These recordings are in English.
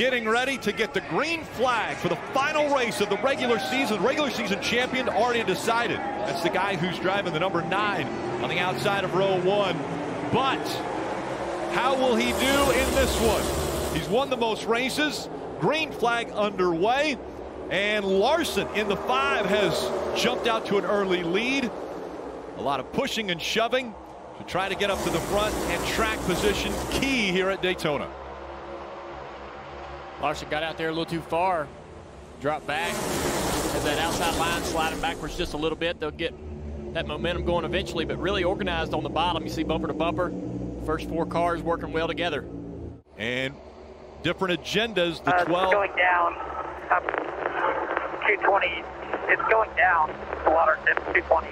getting ready to get the green flag for the final race of the regular season. Regular season champion already decided. That's the guy who's driving the number 9 on the outside of row 1. But how will he do in this one? He's won the most races. Green flag underway. And Larson in the 5 has jumped out to an early lead. A lot of pushing and shoving to try to get up to the front, and track position key here at Daytona. Larson got out there a little too far, dropped back, has that outside line sliding backwards just a little bit. They'll get that momentum going eventually, but really organized on the bottom. You see bumper to bumper, first 4 cars working well together. And different agendas, the 12. It's going down, 220, it's going down, the water tip 220.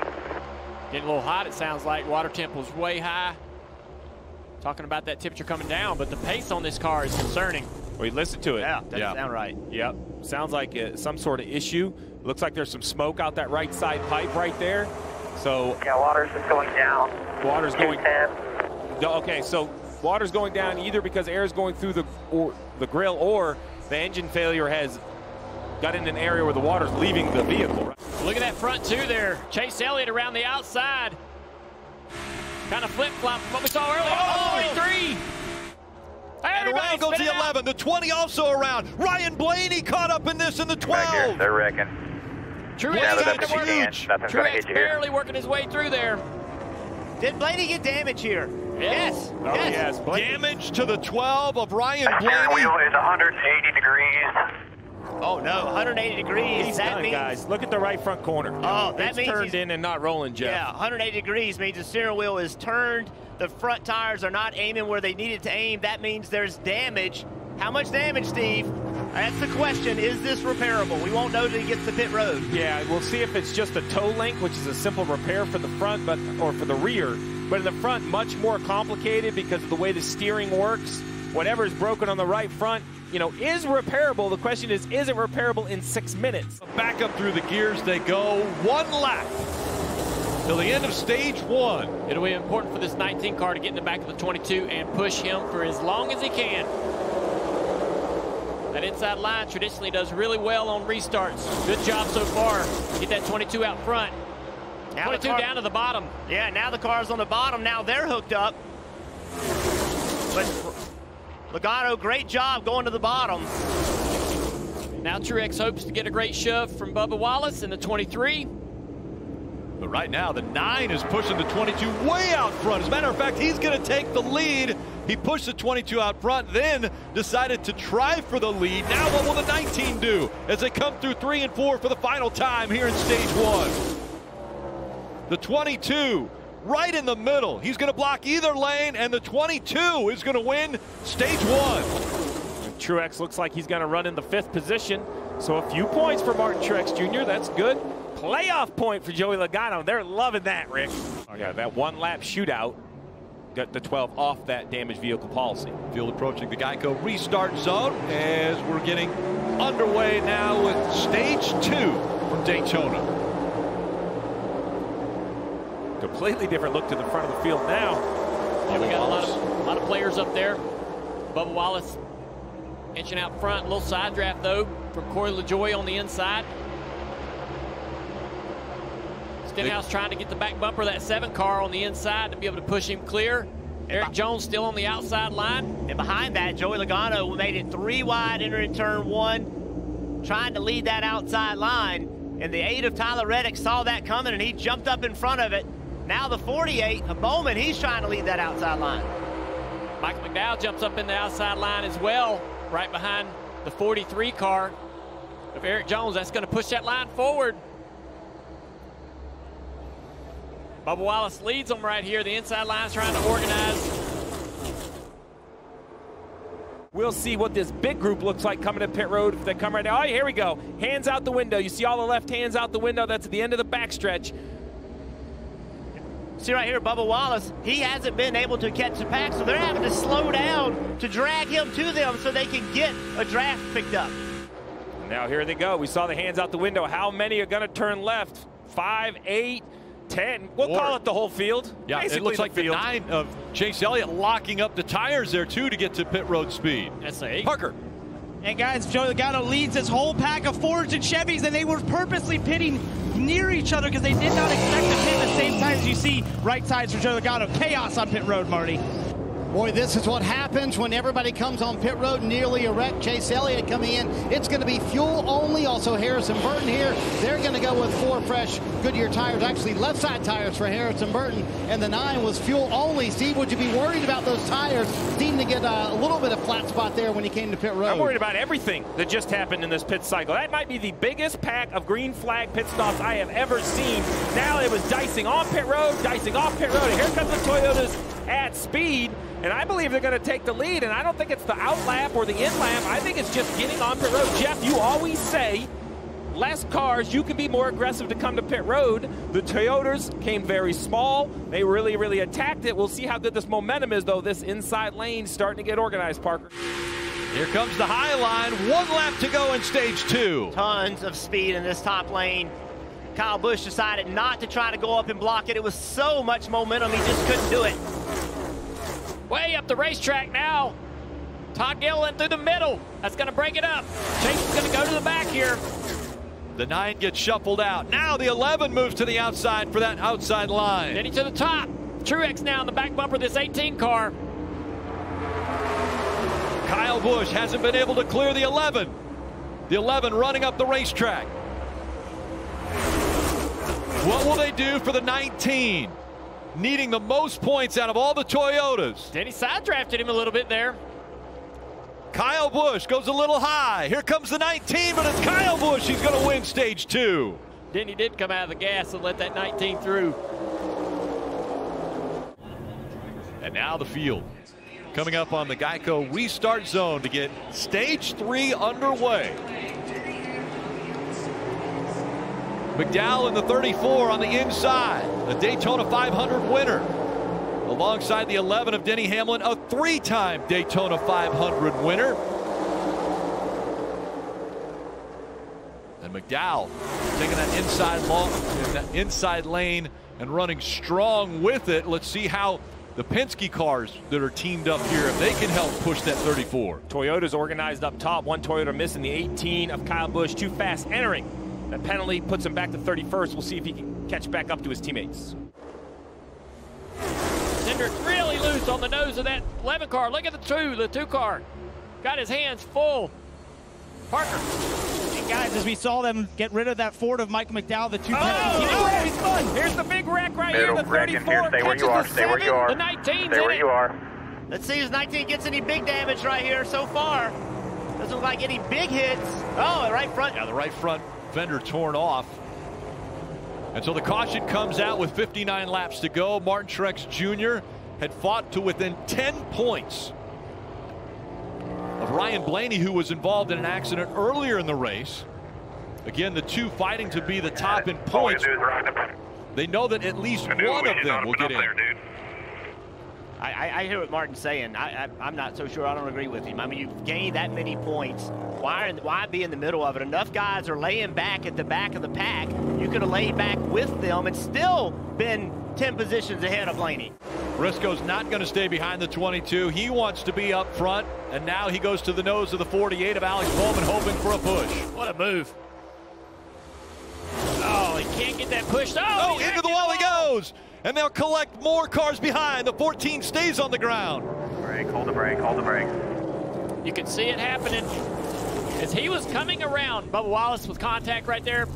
Getting a little hot, it sounds like. Water temp was way high. Talking about that temperature coming down, but the pace on this car is concerning. Well, you listen to it. Yeah, doesn't sound right. Yep, sounds like some sort of issue. Looks like there's some smoke out that right side pipe right there. So yeah, water's just going down. Water's going. 210. Okay, so water's going down either because air is going through the grill, or the engine failure has got in an area where the water's leaving the vehicle. Right? Look at that front 2 there. Chase Elliott around the outside. Kind of flip-flop from what we saw earlier. Oh, 3. And around goes the 11. The 20 also around. Ryan Blaney caught up in this in the 12. Back here, they're wrecking. Truex barely working his way through there. Did Blaney get damage here? Yes. Oh, yes. Damage to the 12 of Ryan The steering Blaney. wheel is 180 degrees. Oh no, 180 degrees. He's that done, means, guys. Look at the right front corner. Oh, that it's means turned in and not rolling, Jeff. Yeah, 180 degrees means the steering wheel is turned. The front tires are not aiming where they needed to aim. That means there's damage. How much damage, Steve? That's the question. Is this repairable? We won't know until he gets to pit road. Yeah, we'll see if it's just a toe link, which is a simple repair for the front, or for the rear. But in the front, much more complicated because of the way the steering works. Whatever is broken on the right front, is repairable. The question is it repairable in 6 minutes? Back up through the gears they go. 1 lap till the end of stage 1. It'll be important for this 19 car to get in the back of the 22 and push him for as long as he can. That inside line traditionally does really well on restarts. Good job so far. Get that 22 out front. Now 22 down to the bottom. Yeah, now the car's on the bottom. Now they're hooked up. But Logano, great job going to the bottom. Now Truex hopes to get a great shove from Bubba Wallace in the 23. But right now, the 9 is pushing the 22 way out front. As a matter of fact, he's going to take the lead. He pushed the 22 out front, then decided to try for the lead. Now what will the 19 do as they come through 3 and 4 for the final time here in stage 1? The 22 right in the middle. He's going to block either lane, and the 22 is going to win stage 1. And Truex looks like he's going to run in the 5th position. So a few points for Martin Truex Jr. That's good. Playoff point for Joey Logano. They're loving that, Rick. Oh, yeah, that 1-lap shootout got the 12 off that damaged vehicle policy. Field approaching the Geico restart zone as we're getting underway now with stage 2 from Daytona. Completely different look to the front of the field now. Yeah, we got a lot of players up there. Bubba Wallace inching out front. A little side draft, though, from Corey LaJoie on the inside. Stenhouse trying to get the back bumper of that 7 car on the inside to be able to push him clear. Eric Jones still on the outside line. And behind that, Joey Logano made it 3 wide entering turn 1, trying to lead that outside line. And the 8 of Tyler Reddick saw that coming, and he jumped up in front of it. Now the 48 of Bowman, he's trying to lead that outside line. Michael McDowell jumps up in the outside line as well, right behind the 43 car of Eric Jones. That's going to push that line forward. Bubba Wallace leads them right here. The inside line's trying to organize. We'll see what this big group looks like coming to pit road if they come right now. Oh, here we go. Hands out the window. You see all the left hands out the window. That's at the end of the backstretch. See right here, Bubba Wallace, he hasn't been able to catch the pack, so they're having to slow down to drag him to them so they can get a draft picked up. Now here they go. We saw the hands out the window. How many are going to turn left? 5, 8, 10. We'll call it the whole field. Yeah, basically it looks like the field. 9 of Chase Elliott locking up the tires there, too, to get to pit road speed. That's the 8. Parker. And guys, Joey Logano leads this whole pack of Fords and Chevys, and they were purposely pitting near each other because they did not expect to pit at the same time as you see right sides for Joey Logano. Chaos on pit road, Marty. Boy, this is what happens when everybody comes on pit road, nearly a wreck. Chase Elliott coming in. It's going to be fuel only. Also Harrison Burton here. They're going to go with 4 fresh Goodyear tires, actually left side tires for Harrison Burton. And the 9 was fuel only. Steve, would you be worried about those tires? Seemed to get a little bit of flat spot there when he came to pit road. I'm worried about everything that just happened in this pit cycle. That might be the biggest pack of green flag pit stops I have ever seen. Now it was dicing on pit road, dicing off pit road. And here comes the Toyotas at speed. And I believe they're going to take the lead, and I don't think it's the out lap or the in lap. I think it's just getting on pit road. Jeff, you always say less cars, you can be more aggressive to come to pit road. The Toyotas came very small. They really, really attacked it. We'll see how good this momentum is, though. This inside lane starting to get organized, Parker. Here comes the high line. 1 lap to go in stage 2. Tons of speed in this top lane. Kyle Busch decided not to try to go up and block it. It was so much momentum, he just couldn't do it. Way up the racetrack now. Todd Gilliland through the middle. That's going to break it up. Chase is going to go to the back here. The 9 gets shuffled out. Now the 11 moves to the outside for that outside line. Denny to the top. Truex now in the back bumper of this 18 car. Kyle Busch hasn't been able to clear the 11. The 11 running up the racetrack. What will they do for the 19? Needing the most points out of all the Toyotas. Denny side drafted him a little bit there. Kyle Busch goes a little high. Here comes the 19, but it's Kyle Busch. He's going to win stage 2. Denny did come out of the gas and let that 19 through. And now the field. Coming up on the Geico restart zone to get stage 3 underway. McDowell in the 34 on the inside, a Daytona 500 winner. Alongside the 11 of Denny Hamlin, a 3-time Daytona 500 winner. And McDowell taking that inside lane and running strong with it. Let's see how the Penske cars that are teamed up here, if they can help push that 34. Toyota's organized up top. One Toyota missing the 18 of Kyle Busch. Too fast entering. That penalty puts him back to 31st. We'll see if he can catch back up to his teammates. Cindric really loose on the nose of that 11 car. Look at the two car. Got his hands full. Parker. And guys, as we saw them get rid of that Ford of Mike McDowell, the 2 he's fun. Here's the big wreck right here. The 34 Stay where you are. Stay where you are. The 19's Stay where you are. Let's see if 19 gets any big damage right here so far. Doesn't look like any big hits. Oh, the right front. Yeah, the right front fender torn off. And so the caution comes out with 59 laps to go. Martin Truex Jr. had fought to within 10 points of Ryan Blaney, who was involved in an accident earlier in the race. Again, the 2 fighting to be the top in points. They know that at least one of them will get in. I hear what Martin's saying. I'm not so sure. I don't agree with him. I mean, you've gained that many points. Why be in the middle of it? Enough guys are laying back at the back of the pack. You could have laid back with them and still been 10 positions ahead of Blaney. Briscoe's not going to stay behind the 22. He wants to be up front, and now he goes to the nose of the 48 of Alex Bowman, hoping for a push. What a move. Oh, he can't get that pushed. Oh, into the wall he goes. And they'll collect more cars behind. The 14 stays on the ground. Hold the brake, hold the brake. You can see it happening as he was coming around. Bubba Wallace with contact right there.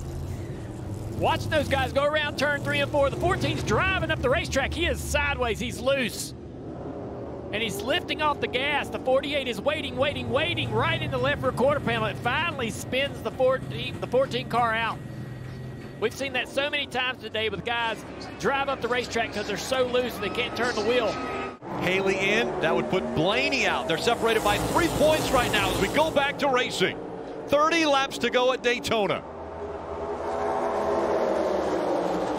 Watching those guys go around turn 3 and 4. The 14's driving up the racetrack. He is sideways. He's loose. And he's lifting off the gas. The 48 is waiting right in the left rear quarter panel. It finally spins the 14 car out. We've seen that so many times today with guys drive up the racetrack because they're so loose and they can't turn the wheel. Haley in, that would put Blaney out. They're separated by 3 points right now as we go back to racing. 30 laps to go at Daytona.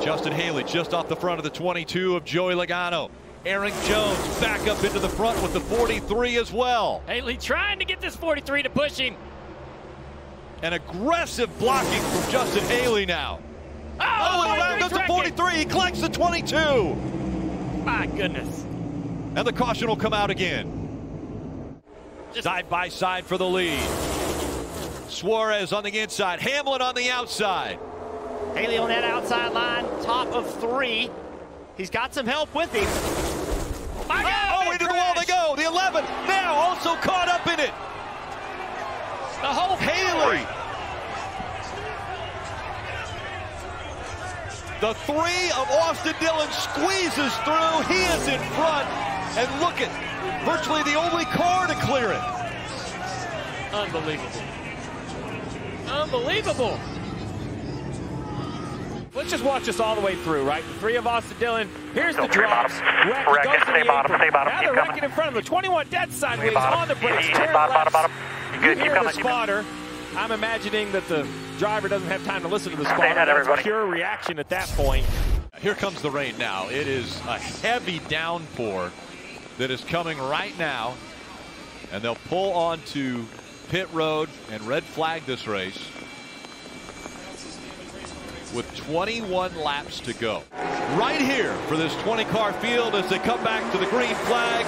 Justin Haley just off the front of the 22 of Joey Logano. Aaron Jones back up into the front with the 43 as well. Haley trying to get this 43 to push him. An aggressive blocking from Justin Haley now. Oh, and around goes the 43. He collects the 22. My goodness. And the caution will come out again. Side by side for the lead. Suarez on the inside, Hamlin on the outside. Haley on that outside line, top of 3. He's got some help with him. Oh, into the wall they go. The 11 now also caught up in it. The whole Haley. The 3 of Austin Dillon squeezes through. He is in front. And look at virtually the only car to clear it. Unbelievable. Unbelievable. Let's just watch this all the way through, right? The 3 of Austin Dillon. Here's the drop. Wreck, stay bottom, stay bottom. Now they're wrecking in front of him. 21 dead sideways on the brakes. Bottom. You hear the spotter. I'm imagining that the driver doesn't have time to listen to the spotter. That's pure reaction at that point. Here comes the rain now. It is a heavy downpour that is coming right now. And they'll pull onto pit road and red flag this race with 21 laps to go. Right here for this 20-car field as they come back to the green flag.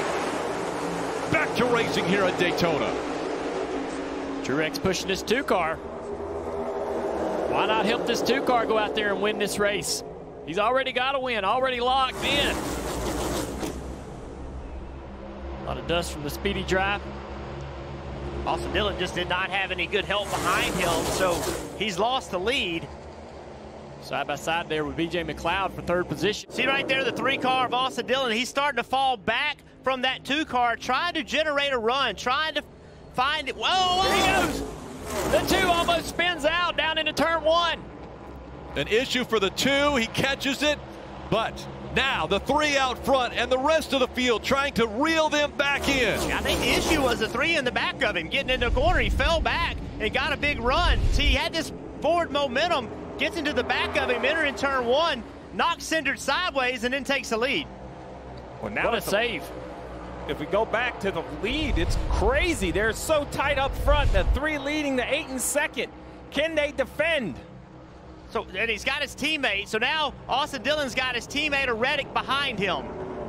Back to racing here at Daytona. Truex pushing this 2-car. Why not help this 2-car go out there and win this race? He's already got a win, already locked in. A lot of dust from the speedy drive. Austin Dillon just did not have any good help behind him, so he's lost the lead. Side by side there with B.J. McLeod for 3rd position. See right there, the 3-car of Austin Dillon. He's starting to fall back from that 2-car, trying to generate a run, trying to find it. Whoa, there he goes. The 2 almost spins out down into turn 1. An issue for the 2. He catches it, but now the 3 out front and the rest of the field trying to reel them back in. I think the issue was the 3 in the back of him getting into the corner. He fell back and got a big run. See, he had this forward momentum, gets into the back of him, entering turn 1, knocks Cindric sideways, and then takes the lead. Well, now what a save. If we go back to the lead, it's crazy. They're so tight up front. The 3 leading, the 8 in second. Can they defend? So, and he's got his teammate. So now Austin Dillon's got his teammate Reddick behind him.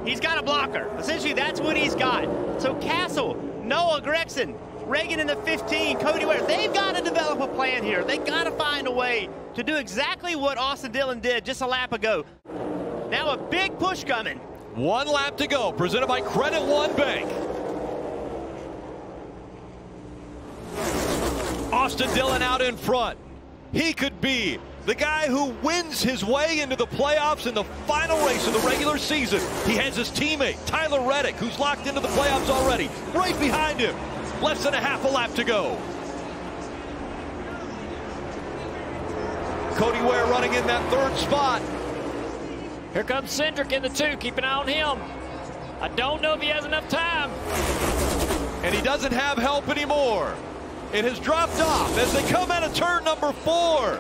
He's got a blocker. Essentially, that's what he's got. So Castle, Noah Gregson, Reagan in the 15, Cody Ware, they've got to develop a plan here. They've got to find a way to do exactly what Austin Dillon did just a lap ago. Now a big push coming. 1 lap to go, presented by Credit One Bank. Austin Dillon out in front. He could be the guy who wins his way into the playoffs in the final race of the regular season. He has his teammate, Tyler Reddick, who's locked into the playoffs already, right behind him. Less than a half a lap to go. Cody Ware running in that 3rd spot. Here comes Cindric in the 2. Keep an eye on him. I don't know if he has enough time. And he doesn't have help anymore. It has dropped off as they come out of turn number 4.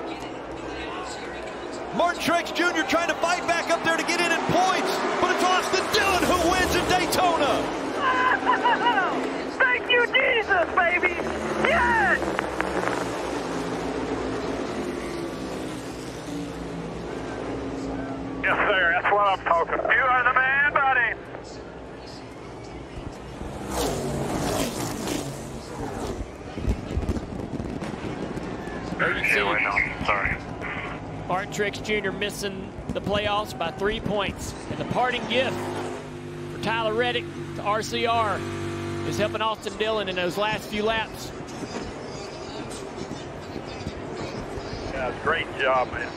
Martin Truex Jr. trying to fight back up there to get in points, but it's Austin Dillon who wins in Daytona. Thank you, Jesus, baby. Yes! Yes, sir. That's what I'm talking about. You are the man, buddy. Sorry. Martin Truex Jr. missing the playoffs by 3 points. And the parting gift for Tyler Reddick to RCR is helping Austin Dillon in those last few laps. Yeah, great job, man.